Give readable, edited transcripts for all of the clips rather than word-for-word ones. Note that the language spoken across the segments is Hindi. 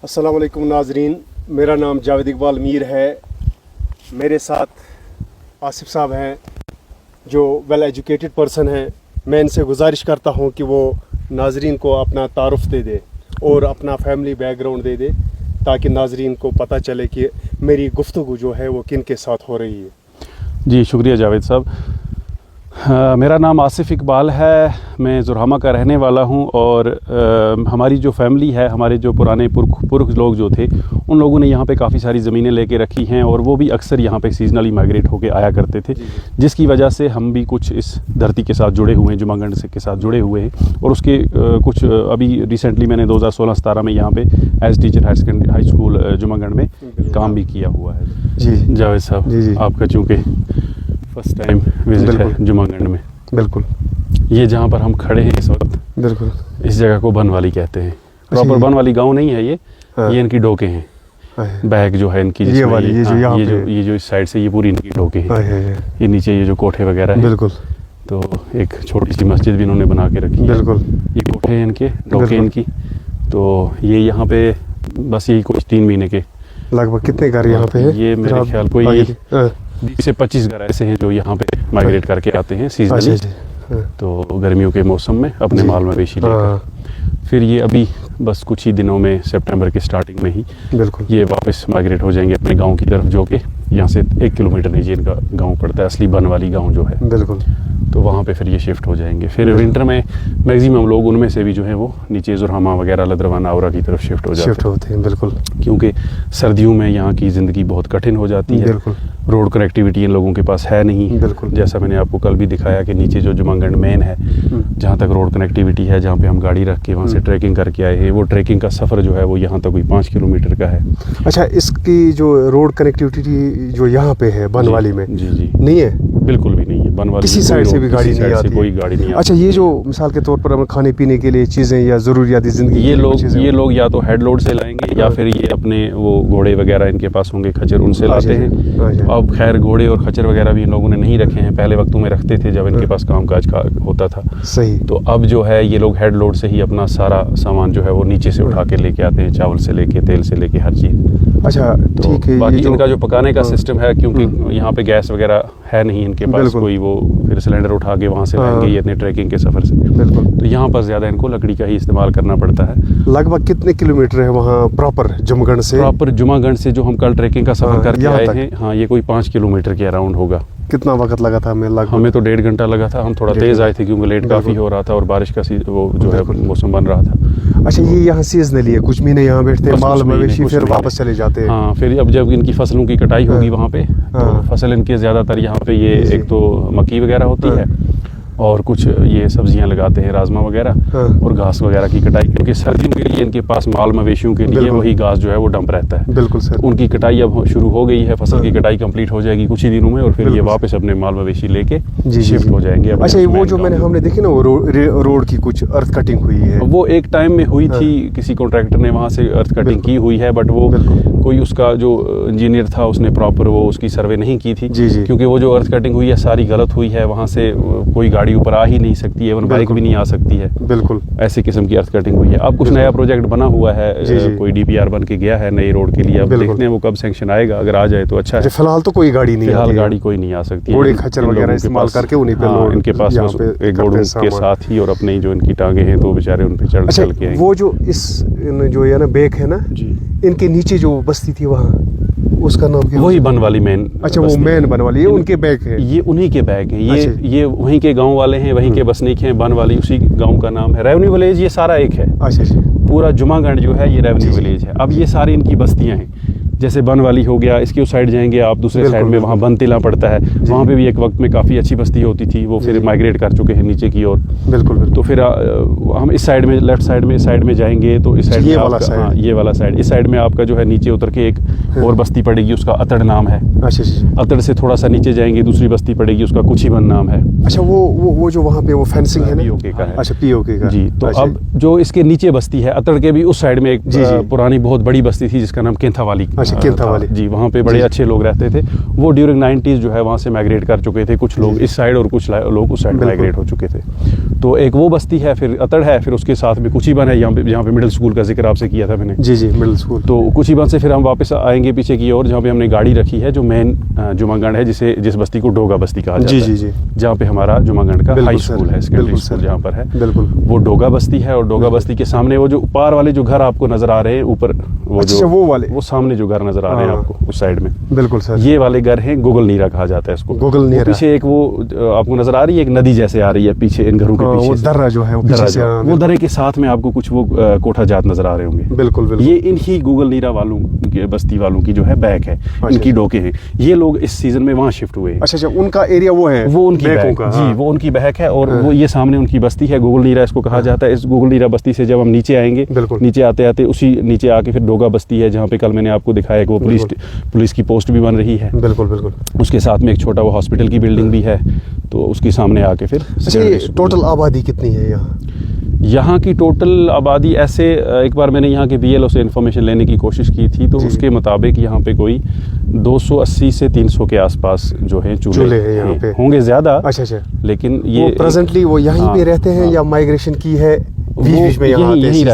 अस्सलाम वालेकुम नाजरीन, मेरा नाम जावेद इकबाल मीर है। मेरे साथ आसिफ साहब हैं जो वेल एजुकेटेड पर्सन हैं। मैं इनसे गुजारिश करता हूं कि वो नाजरीन को अपना तारुफ दे दे और अपना फैमिली बैकग्राउंड दे दे ताकि नाजरीन को पता चले कि मेरी गुफ्तगू जो है वो किन के साथ हो रही है। जी शुक्रिया जावेद साहब। मेरा नाम आसिफ इकबाल है, मैं ज़ुरहामा का रहने वाला हूं और हमारी जो फैमिली है, हमारे जो पुराने पुरख लोग जो थे उन लोगों ने यहाँ पे काफ़ी सारी ज़मीनें लेके रखी हैं और वो भी अक्सर यहाँ पे सीजनली माइग्रेट होके आया करते थे, जिसकी वजह से हम भी कुछ इस धरती के साथ जुड़े हुए हैं, जुमागंड से के साथ जुड़े हुए हैं। और उसके कुछ अभी रिसेंटली मैंने 2016-17 में यहाँ पे एज टीचर हाई स्कूल जुमागंड में काम भी किया हुआ है। जी जावेद साहब, आपका चूँकि फर्स्ट टाइम विजिट है जुमागंड में। बिल्कुल। ये जहाँ पर हम खड़े हैं इस वक्त, बिल्कुल इस जगह को बनवाली कहते हैं। प्रॉपर बनवाली गांव नहीं है ये। हाँ। ये इनकी डोके हैं, बैग जो है इनकी, ये वाली ये जो इस साइड से ये पूरी इनकी डोके हैं। ये नीचे ये जो कोठे वगैरह हैं। बिल्कुल। तो एक छोटी सी मस्जिद भी इन्होंने बना के रखी है। बिल्कुल। ये कोठे हैं इनके, डोके इनकी। तो ये यहाँ पे बस यही कुछ 3 महीने के लगभग कितने घर यहाँ पे है? ये मेरे ख्याल कोई 20 से 25 घर ऐसे हैं जो यहाँ पे माइग्रेट करके आते हैं सीजनली। तो गर्मियों के मौसम में अपने माल मवेशी लेकर फिर ये अभी बस कुछ ही दिनों में सितंबर के स्टार्टिंग में ही बिल्कुल ये वापस माइग्रेट हो जाएंगे अपने गांव की तरफ, जो कि यहाँ से 1 किलोमीटर नीचे इनका गांव पड़ता है, असली बनवाली गांव जो है। बिल्कुल। तो वहाँ पे फिर ये शिफ्ट हो जाएंगे। फिर विंटर में मैक्सिमम लोग उनमें से भी जो है वो नीचे ज़ुरहामा वगैरह, लदरवाना, आवरा की तरफ शिफ्ट होते हैं। बिल्कुल। क्योंकि सर्दियों में यहाँ की ज़िंदगी बहुत कठिन हो जाती है। बिल्कुल। रोड कनेक्टिविटी इन लोगों के पास है नहीं। बिल्कुल। जैसा मैंने आपको कल भी दिखाया कि नीचे जो जुमागंड मेन है, जहाँ तक रोड कनेक्टिविटी है, जहाँ पे हम गाड़ी रख के वहाँ से ट्रैकिंग करके आए हैं, वो ट्रैकिंग का सफ़र जो है वो यहाँ तक कोई 5 किलोमीटर का है। अच्छा, इसकी जो रोड कनेक्टिविटी जो यहाँ पे है बनवाली में, जी नहीं है? बिल्कुल भी नहीं है। बनवाली किसी साइड से भी गाड़ी नहीं आती, कोई गाड़ी नहीं आती। अच्छा, ये जो मिसाल के तौर पर हम खाने पीने के लिए चीज़ें या ज़रूरियाती ज़िंदगी, ये लोग या तो हेड लोड से लाएंगे या फिर ये अपने वो घोड़े वगैरह इनके पास होंगे, खच्चर, उनसे लाते हैं। तो अब खैर घोड़े और खच्चर वगैरह भी इन लोगों ने नहीं रखे हैं, पहले वक्तों में रखते थे जब इनके पास कामकाज का होता था। सही। तो अब जो है ये लोग हेड लोड से ही अपना सारा सामान जो है वो नीचे से उठा के लेके आते हैं, चावल से लेके, तेल से लेके, हर चीज़। अच्छा, ठीक है। बाकी इनका जो पकाने का सिस्टम है, क्योंकि यहाँ पे गैस वगैरह है नहीं इनके पास कोई, वो फिर सिलेंडर उठा के वहाँ से लाएंगे ये इतने ट्रैकिंग के सफ़र से। बिल्कुल। तो यहाँ पर ज़्यादा इनको लकड़ी का ही इस्तेमाल करना पड़ता है। लगभग कितने किलोमीटर है वहाँ प्रॉपर जुमागंड से? प्रॉपर जुमागंड से जो हम कल ट्रैकिंग का सफ़र करके आए हैं, हाँ, ये कोई 5 किलोमीटर के अराउंड होगा। कितना वक्त लगा था हमें? हमें तो 1.5 घंटा लगा था। हम थोड़ा तेज़ आए थे क्योंकि लेट काफ़ी हो रहा था और बारिश का वो जो है मौसम बन रहा था। अच्छा, ये यहाँ सीजनली है, कुछ महीने यहाँ बैठते हैं माल मवेशी, फिर वापस चले जाते हैं। हाँ, फिर अब जब इनकी फसलों की कटाई होगी वहाँ पे, तो फसल इनके ज़्यादातर यहाँ पे ये एक तो मक्की वगैरह होती है और कुछ ये सब्जियां लगाते हैं, राजमा वगैरह, और घास वगैरह की कटाई, क्योंकि सर्दियों के लिए इनके पास माल मवेशियों के लिए वही घास जो है वो डंप रहता है। बिल्कुल सर। उनकी कटाई अब शुरू हो गई है, फसल की कटाई कंप्लीट हो जाएगी कुछ ही दिनों में और फिर ये वापस अपने माल मवेशी लेके शिफ्ट हो जाएंगे। अच्छा, वो जो हमने देखी ना, वो रोड की कुछ अर्थ कटिंग हुई है, वो एक टाइम में हुई थी, किसी कॉन्ट्रैक्टर ने वहाँ से अर्थ कटिंग की हुई है, बट वो कोई उसका जो इंजीनियर था उसने प्रॉपर वो उसकी सर्वे नहीं की थी, क्योंकि वो जो अर्थ कटिंग हुई है सारी गलत हुई है। वहाँ से कोई गाड़ी ऊपर आ ही नहीं सकती है, वन बाइक भी नहीं आ सकती है। बिल्कुल। ऐसी किस्म की अर्थ कटिंग हुई है। अब कुछ नया प्रोजेक्ट बना हुआ है, कोई DPR बन के गया है नई रोड के लिए। अब देखते हैं वो कब सैंक्शन आएगा, अगर आ जाए तो अच्छा है। फिलहाल तो कोई गाड़ी नहीं, फिलहाल गाड़ी कोई नहीं आ सकती है। घोड़े खच्चर वगैरह इस्तेमाल करके उन्हीं पे लोड, इनके पास एक घोड़ों के साथ ही और अपनी जो इनकी टांगे हैं तो बेचारे उन पे चढ़ चल के आएंगे। वो जो इस जो है ना बैग है ना, इनके नीचे जो बस्ती थी वहाँ, उसका नाम क्या? वही बनवाली मेन। अच्छा, वो मेन बनवाली, ये उनके बैग है? ये उन्हीं के बैग हैं। ये वहीं के गांव वाले हैं, वहीं के बसनीक हैं। बनवाली उसी गांव का नाम है। रेवेन्यू विलेज ये सारा एक है। अच्छा। पूरा जुमागंड जो है ये रेवेन्यू विलेज है। अब ये सारी इनकी बस्तियां हैं। जैसे बनवाली हो गया, इसके उस साइड जाएंगे आप, दूसरे साइड में वहाँ बनतिला पड़ता है, वहाँ पे भी एक वक्त में काफ़ी अच्छी बस्ती होती थी, वो फिर माइग्रेट कर चुके हैं नीचे की ओर। बिल्कुल। तो फिर हम इस साइड में, लेफ्ट साइड में जाएंगे तो इस साइड में हाँ, ये वाला साइड, इस साइड में आपका जो है नीचे उतर के एक और बस्ती पड़ेगी, उसका अतड़ नाम है। अच्छा। अतड़ से थोड़ा सा नीचे जाएंगे दूसरी बस्ती पड़ेगी, उसका कुछीबन नाम है। अच्छा, वो जो वहाँ पे वो फेंसिंग है ना, POK का है। अच्छा, POK का जी। तो अब जो इसके नीचे बस्ती है अतड़ के भी उस साइड में एक पुरानी बहुत बड़ी बस्ती थी जिसका नाम केंथावाली। अच्छा, केंथावाली। जी, वहाँ पे बड़े अच्छे लोग रहते थे। वो ड्यूरिंग 90s जो है वहाँ से माइग्रेट कर चुके थे, कुछ लोग इस साइड और कुछ लोग उस साइड माइग्रेट हो चुके थे। तो एक वो बस्ती है, फिर अतड़ है, फिर उसके साथ में कुचीबन है, जहाँ पे मिडिल स्कूल का जिक्र आपसे किया था मैंने। जी जी, मिडिल स्कूल। तो कुचीबन से फिर हम वापस आएंगे पीछे की ओर, जहाँ पे हमने गाड़ी रखी है, जो मेन जुमागंड है, जिस बस्ती को डोगा बस्ती कहा जाता है। जी जी जी। जहाँ पे हमारा जुमागंड का हाई स्कूल है, सेकेंडरी स्कूल जहाँ पर है, बिल्कुल वो डोगा बस्ती है। और डोगा बस्ती के सामने वो जो पार वाले जो घर आपको नजर आ रहे हैं ऊपर, वो अच्छा, वो वाले, वो सामने जो घर नजर आ रहे हैं आपको उस साइड में, बिल्कुल सर, ये वाले घर हैं, गोगल नीरा कहा जाता है इसको। गोगल नीरा। पीछे एक वो आपको नजर आ रही है, एक नदी जैसे आ रही है पीछे इन घरों के पीछे, वो दर्रा जो है, वो दर्रे के साथ में आपको कुछ वो कोठा जात नजर आ रहे होंगे। बिल्कुल बिल्कुल। ये इन्हीं गोगल नीरा वालों की बस्ती वालों की जो है बैक है, इनकी डोके हैं। ये लोग इस सीजन में वहाँ शिफ्ट हुए। अच्छा, उनका एरिया वो है, वो उनकी बहक का, जी, वो उनकी बहक है। और वो ये सामने उनकी बस्ती है, गोगल नीरा इसको कहा जाता है। इस गोगल नीरा बस्ती से जब हम नीचे आएंगे, नीचे आते आते उसी नीचे आके फिर डोगा बस्ती है, जहाँ पे कल मैंने आपको दिखाया कि वो पुलिस की पोस्ट भी बन रही है। बिल्कुल बिल्कुल। उसके साथ में एक छोटा वो हॉस्पिटल की बिल्डिंग भी है, तो उसके सामने आके फिर। अच्छा, ये टोटल आबादी कितनी है यहाँ? यहाँ की टोटल आबादी ऐसे, एक बार मैंने यहाँ के BLO से इन्फॉर्मेशन लेने की कोशिश की थी, तो उसके मुताबिक यहाँ पे कोई 280 से 300 के आसपास जो है चूल्हे हैं यहाँ पे। होंगे ज़्यादा। अच्छा, लेकिन ये प्रेजेंटली वो यहीं पे रहते हैं या माइग्रेशन की है? बीच में यही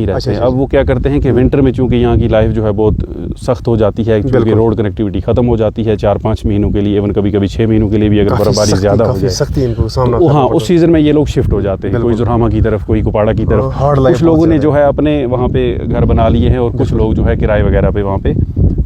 रहते हैं। अब वो क्या करते हैं कि विंटर में चूंकि यहाँ की लाइफ जो है बहुत सख्त हो जाती है, क्योंकि रोड कनेक्टिविटी खत्म हो जाती है 4-5 महीनों के लिए, इवन कभी-कभी 6 महीनों के लिए भी, अगर बर्फबारी ज़्यादा हो जाए तो हाँ, उस सीजन में ये लोग शिफ्ट हो जाते हैं, कोई जुरामा की तरफ, कोई कुपाड़ा की तरफ। कुछ लोगों ने जो है अपने वहाँ पे घर बना लिए हैं, और कुछ लोग जो है किराए वगैरह पे वहाँ पे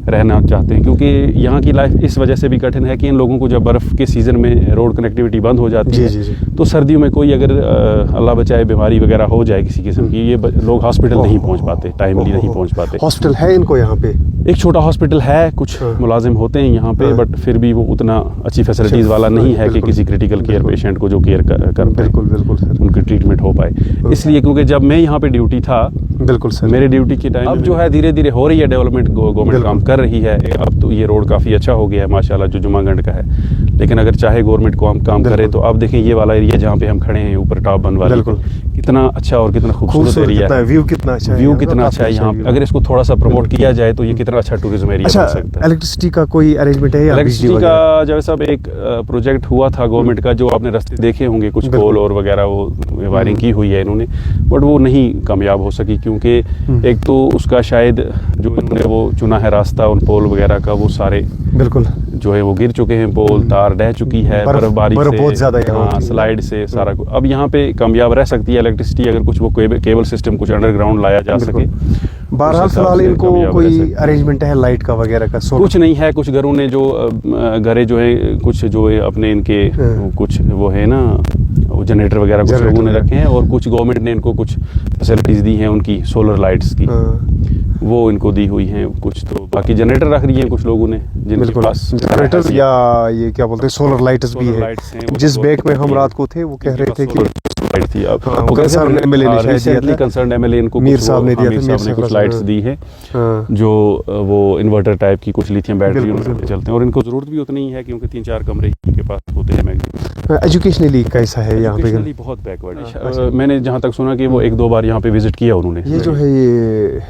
रहना चाहते हैं, क्योंकि यहाँ की लाइफ इस वजह से भी कठिन है कि इन लोगों को जब बर्फ़ के सीज़न में रोड कनेक्टिविटी बंद हो जाती है, तो सर्दियों में कोई अगर अल्लाह बचाए बीमारी वगैरह हो जाए किसी किस्म की, ये लोग हॉस्पिटल नहीं पहुँच पाते, टाइमली नहीं पहुँच पाते। हॉस्पिटल है इनको यहाँ पे? एक छोटा हॉस्पिटल है, कुछ मुलाजिम होते हैं यहाँ पे, बट फिर भी वो उतना अच्छी फैसिलिटीज़ वाला नहीं है कि किसी क्रिटिकल केयर पेशेंट को जो केयर कर पाए, बिल्कुल सर, उनकी ट्रीटमेंट हो पाए। इसलिए क्योंकि जब मैं यहाँ पे ड्यूटी था, बिल्कुल सर, मेरे ड्यूटी के टाइम अब जो है धीरे धीरे हो रही है डेवलपमेंट, गवर्नमेंट काम कर रही है। अब तो ये रोड काफ़ी अच्छा हो गया है माशाल्लाह, जो जुमागंड का है। लेकिन अगर चाहे गवर्नमेंट काम करे, तो अब देखें ये वाला एरिया जहाँ पे हम खड़े हैं ऊपर टॉप बन वाले, कितना अच्छा और कितना खूबसूरत एरिया है, व्यू कितना अच्छा है यहाँ पे। अगर इसको थोड़ा सा प्रमोट किया जाए तो ये कितना अच्छा टूरिज्म एरिया बन सकता है। इलेक्ट्रिसिटी का कोई अरेंजमेंट है? इलेक्ट्रिसिटी का जब सब एक प्रोजेक्ट हुआ था गवर्नमेंट का, जो आपने रास्ते देखे होंगे, कुछ पोल और वगैरह वो वायरिंग की हुई है इन्होंने, बट वो नहीं कामयाब हो सकी, क्योंकि एक तो उसका शायद जो इन्होंने वो चुना है रास्ता उन पोल वगैरह का, वो सारे बिल्कुल जो है वो गिर चुके हैं, पोल तार ढह चुकी है बर्फबारी से, बहुत ज्यादा है, स्लाइड से सारा। अब यहाँ पे कामयाब रह सकती है इलेक्ट्रिसिटी, अगर कुछ वो केबल सिस्टम कुछ अंडरग्राउंड लाया जा सके। बहरहाल फिलहाल इनको कोई अरेंजमेंट है लाइट का वगैरह का? कुछ नहीं है। कुछ घरों ने जो घरे जो है कुछ जो है अपने इनके कुछ वो है ना, वो जनरेटर वगैरह कुछ लोगों ने रखे हैं, और कुछ गवर्नमेंट ने इनको कुछ फैसिलिटीज दी हैं उनकी सोलर लाइट्स की, वो इनको दी हुई हैं कुछ। तो बाकी जनरेटर रख दिए हैं कुछ लोगों ने, जिनके पास जनरेटर या ये क्या बोलते हैं सोलर लाइट्स भी है। जिस बैग में हम रात को थे वो कह रहे थे कि लाइट थी। अब कंसर्न एमएलए ने रिसेंटली कंसर्न एमएलए इनको मीर साहब ने दिया था, कुछ लाइट्स दी है, जो वो इन्वर्टर टाइप की कुछ लिथियम बैटरी उनके चलते हैं, और इनको जरूरत भी उतनी ही है, क्योंकि 3-4 कमरे इनके पास होते हैं मैक्सिमम। एजुकेशनली कैसा है यहाँ पे? बहुत बैकवर्ड। मैंने जहाँ तक सुना कि वो 1-2 बार यहाँ पे विजिट किया उन्होंने। ये जो है ये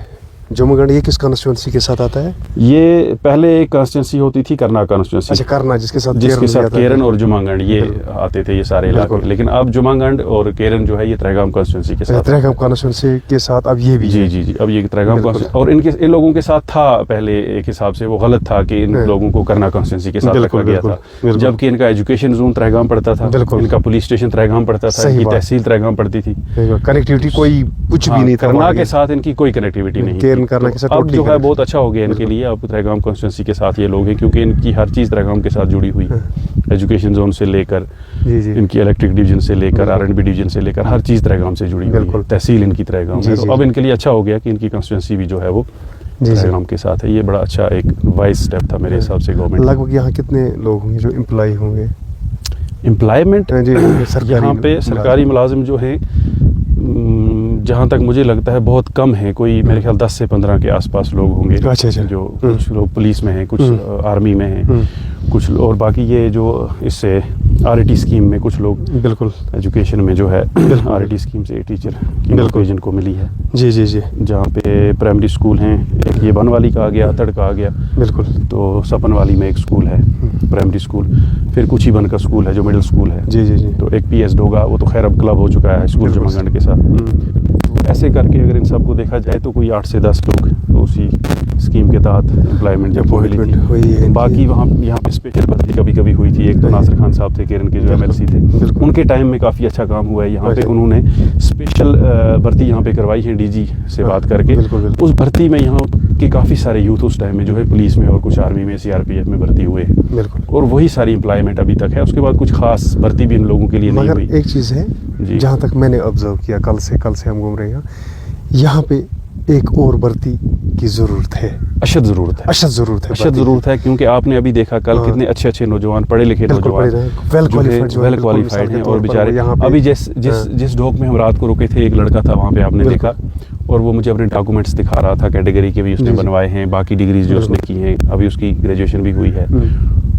जुमागंड, ये किस कॉन्स्टिट्यूंसी के साथ आता है? ये पहले एक कॉन्स्टिट्यूंसी होती थी, करना कॉन्स्टिट्यूंसी। अच्छा, करना, जिसके साथ केरन और जुमागंड ये आते थे, ये सारे इलाके। लेकिन अब जुमागंड और केरन जो है ये त्रेगाम कॉन्स्टिट्यूंसी के साथ, त्रेगाम कॉन्स्टिट्यूंसी के साथ अब ये भी जी अब ये त्रेगाम कॉन्स्टिट्यूंसी। और इन लोगों के साथ था पहले एक हिसाब से, वो गलत था कि इन लोगों को करना कॉन्स्टिट्यूंसी के साथ रखा गया था, जबकि इनका एजुकेशन जोन त्रेगाम पड़ता था, इनका पुलिस स्टेशन त्रेगाम पड़ता था, इनकी तहसील त्रेगाम पड़ती थी। कनेक्टिविटी कोई कुछ भी नहीं था, करना के साथ इनकी कोई कनेक्टिविटी नहीं। केरन करना के साथ जो है बहुत अच्छा हो गया इनके लिए। अब त्रेगाम कॉन्स्टिट्यूंसी के साथ ये लोग हैं, क्योंकि इनकी हर चीज़ त्रेगाम के साथ जुड़ी हुई है, एजुकेशन जोन से लेकर इनकी इलेक्ट्रिक डिवीजन से लेकर R&B डिवीजन से लेकर हर चीज़ त्रेगाम से जुड़ी हुई है, तहसील इनकी त्रेगाम है। तो अब इनके लिए अच्छा हो गया कि इनकी कॉन्स्टिट्यूंसी भी जो है वो त्रेगाम के साथ है। ये बड़ा अच्छा एक वाइज स्टेप था मेरे हिसाब से गवर्नमेंट। लगभग यहाँ कितने लोग होंगे जो एम्प्लॉय होंगे? एम्प्लॉयमेंट यहाँ पे सरकारी मुलाजिम जो हैं, जहाँ तक मुझे लगता है बहुत कम है, कोई मेरे ख्याल 10 से 15 के आसपास लोग होंगे। अच्छा। जो कुछ लोग पुलिस में हैं, कुछ आर्मी में हैं, कुछ और बाकी ये जो इससे RET स्कीम में कुछ लोग बिल्कुल एजुकेशन में जो है RET स्कीम से टीचर की नौकरी जिनको मिली है। जी। जहाँ पे प्राइमरी स्कूल हैं, एक ये बनवाली का आ गया, अतड़ का आ गया। बिल्कुल। तो सपनवाली में एक स्कूल है, प्राइमरी स्कूल। फिर कुचीबन का स्कूल है जो मिडिल स्कूल है। जी जी जी। तो एक PS ढोगा, वो तो खैर अब क्लब हो चुका है स्कूल जमागंड के साथ। ऐसे करके अगर इन सबको देखा जाए तो कोई 8 से 10 लोग तो उसी स्कीम के तहत एम्प्लॉयमेंट जब मिली थी। बाकी वहाँ यहाँ पे स्पेशल भर्ती कभी कभी हुई थी। एक तो नासिर खान साहब थे केरन के जो MLC थे, उनके टाइम में काफ़ी अच्छा काम हुआ है यहाँ पे। उन्होंने स्पेशल भर्ती यहाँ पे करवाई है DG से बात करके। उस भर्ती में यहाँ के काफ़ी सारे यूथ उस टाइम में जो है पुलिस में और कुछ आर्मी में, CRPF में भर्ती हुए हैं। और वही सारी एम्प्लॉयमेंट अभी तक है। उसके बाद कुछ खास भर्ती भी इन लोगों के लिए नहीं हुई। एक चीज़ है जहाँ तक मैंने ऑब्जर्व किया, कल से हम घूम रहे हैं यहाँ पे, एक और भर्ती की जरूरत है, अशद ज़रूरत है। क्योंकि आपने अभी देखा कल कितने अच्छे नौजवान, पढ़े लिखे नौजवान, वेल क्वालिफाइड हैं और बेचारे अभी जिस ढोक में हम रात को रुके थे, एक लड़का था वहाँ पे, आपने देखा, और वो मुझे अपने डॉक्यूमेंट्स दिखा रहा था, कैटेगरी के भी उसने बनवाए हैं, बाकी डिग्रीज जो उसने की हैं, अभी उसकी ग्रेजुएशन भी हुई है।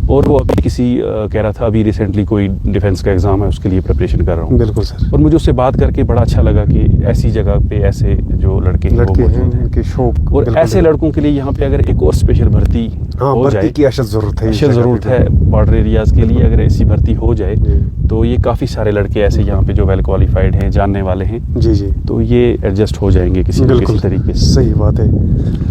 और वो अभी किसी कह रहा था अभी रिसेंटली कोई डिफेंस का एग्ज़ाम है, उसके लिए प्रिपरेशन कर रहा हूँ। बिल्कुल सर। और मुझे उससे बात करके बड़ा अच्छा लगा कि ऐसी जगह पे ऐसे जो लड़के हैं उनके शौक, और ऐसे लड़कों के लिए यहाँ पे अगर एक और स्पेशल भर्ती हो जाए की अशद ज़रूरत है बॉर्डर एरियाज़ के लिए, अगर ऐसी भर्ती हो जाए तो ये काफ़ी सारे लड़के ऐसे यहाँ पे जो वेल क्वालिफाइड हैं, जानने वाले हैं, जी, तो ये एडजस्ट हो जाएंगे किसी न किसी तरीके से। सही बात है।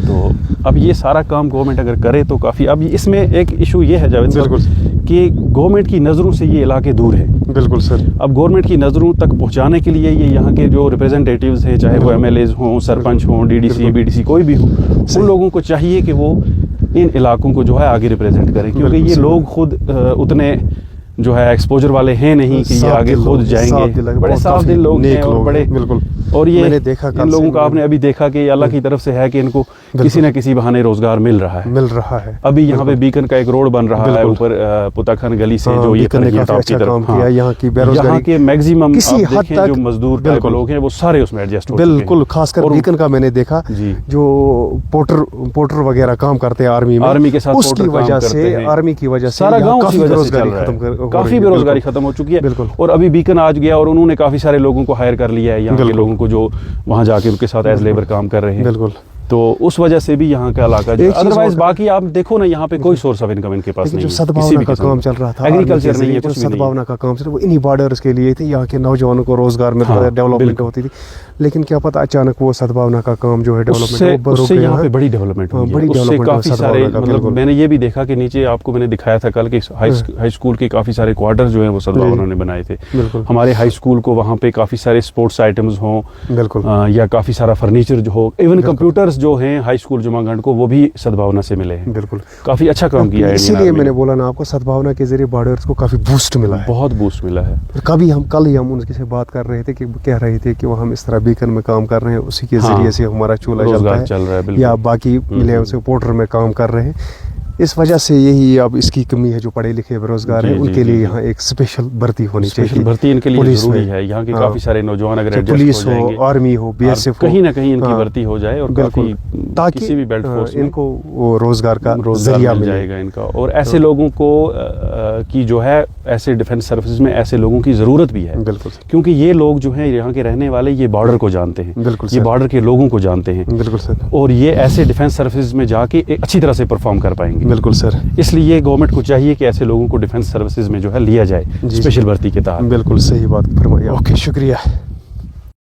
तो अब ये सारा काम गवर्नमेंट अगर करे तो काफ़ी। अब इसमें एक इशू ये है जावेद साहब कि गवर्नमेंट की नज़रों से ये इलाके दूर है। बिल्कुल सर। अब गवर्नमेंट की नज़रों तक पहुँचाने के लिए ये यहाँ के जो रिप्रेजेंटेटिव्स हैं, चाहे वो MLAs हों, सरपंच हों, DDC, BDC, कोई भी हो, उन लोगों को चाहिए कि वो इन इलाकों को जो है आगे रिप्रेजेंट करें, क्योंकि ये लोग खुद उतने जो है एक्सपोजर वाले हैं नहीं कि ये आगे खुद जाएंगे। बड़े साफ दिल लोग हैं और बड़े, बिल्कुल। और ये इन लोगों का आपने अभी देखा कि अल्लाह की तरफ से है कि इनको किसी न किसी बहाने रोजगार मिल रहा है। अभी यहाँ पे बीकन का एक रोड बन रहा है ऊपर पुताखन गली से, जो ये टॉप की तरफ। यहाँ के मैक्सिमम जो मजदूर टाइप लोग हैं वो सारे उसमें एडजस्ट हो, बिल्कुल। खासकर बीकन का मैंने देखा जो पोर्टर वगैरह काम करते हैं आर्मी के साथ, उसकी वजह से, आर्मी की वजह से सारा गाँव की वजह से चल रहा है, काफी बेरोजगारी खत्म हो चुकी है। और अभी बीकन आज गया और उन्होंने काफी सारे लोगों को हायर कर लिया है, यहाँ के लोगों को जो वहाँ जाके उनके साथ एज लेबर काम कर रहे हैं। बिल्कुल। तो उस वजह से भी यहाँ का इलाका, अदरवाइज बाकी आप देखो ना, यहाँ पे कोई सोर्स ऑफ इनकम इनके पास नहीं है। जो सद्भावना का काम चल रहा था, एग्रीकल्चर नहीं है, कुछ सद्भावना का काम चल रहा, वो इन्हीं बॉर्डर्स के लिए थे, यहाँ के नौजवानों को रोजगार मिलता है, डेवलपमेंट होती थी। लेकिन क्या पता अचानक वो सद्भावना का काम जो है डेवलपमेंट, उससे यहाँ पे बड़ी डेवलपमेंट हुई है, उससे काफी सारे, मतलब मैंने ये भी देखा कि नीचे आपको मैंने दिखाया था कल के हाई स्कूल के काफी सारे क्वार्टर्स जो है वो सद्भावना ने बनाए थे। हमारे हाई स्कूल को वहाँ पे काफी सारे स्पोर्ट्स आइटम्स हों, या काफी सारा फर्नीचर जो हो, इवन कंप्यूटर्स जो हैं हाई स्कूल जुमागंड को, वो भी सद्भावना से मिले हैं। बिल्कुल, काफी अच्छा काम किया है। इसीलिए मैंने बोला ना आपको, सद्भावना के जरिए बॉर्डर्स को काफी बूस्ट मिला है, बहुत बूस्ट मिला है। कल ही हम उनसे बात कर रहे थे कि कह रहे थे कि वो हम इस तरह बीकन में काम कर रहे हैं, उसी के जरिए से हमारा चूल्हा चल रहा है, या बाकी मिले उनसे पोर्टर में काम कर रहे हैं। इस वजह से यही अब इसकी कमी है, जो पढ़े लिखे बेरोजगार हैं उनके लिए यहाँ एक स्पेशल भर्ती होनी चाहिए। भर्ती इनके लिए जरूरी है। यहाँ के काफी सारे नौजवान अगर पुलिस हो, आर्मी हो, BSF कहीं ना कहीं इनकी भर्ती हो जाए, और ताकि किसी भी बेल्ट फोर्स इनको वो रोजगार का जरिया मिल जाएगा इनका। और ऐसे लोगों को की जो है ऐसे डिफेंस सर्विसेज में ऐसे लोगों की जरूरत भी है, बिल्कुल, क्योंकि ये लोग जो हैं यहाँ के रहने वाले, ये बॉर्डर को जानते हैं, ये बॉर्डर के लोगों को जानते हैं, बिल्कुल सर, और ये ऐसे डिफेंस सर्विसेज में जाके अच्छी तरह से परफॉर्म कर पाएंगे। बिल्कुल सर। इसलिए गवर्नमेंट को चाहिए कि ऐसे लोगों को डिफेंस सर्विसेज में जो है लिया जाए स्पेशल भर्ती के तहत। बिल्कुल सही बात फरमाई। ओके, शुक्रिया।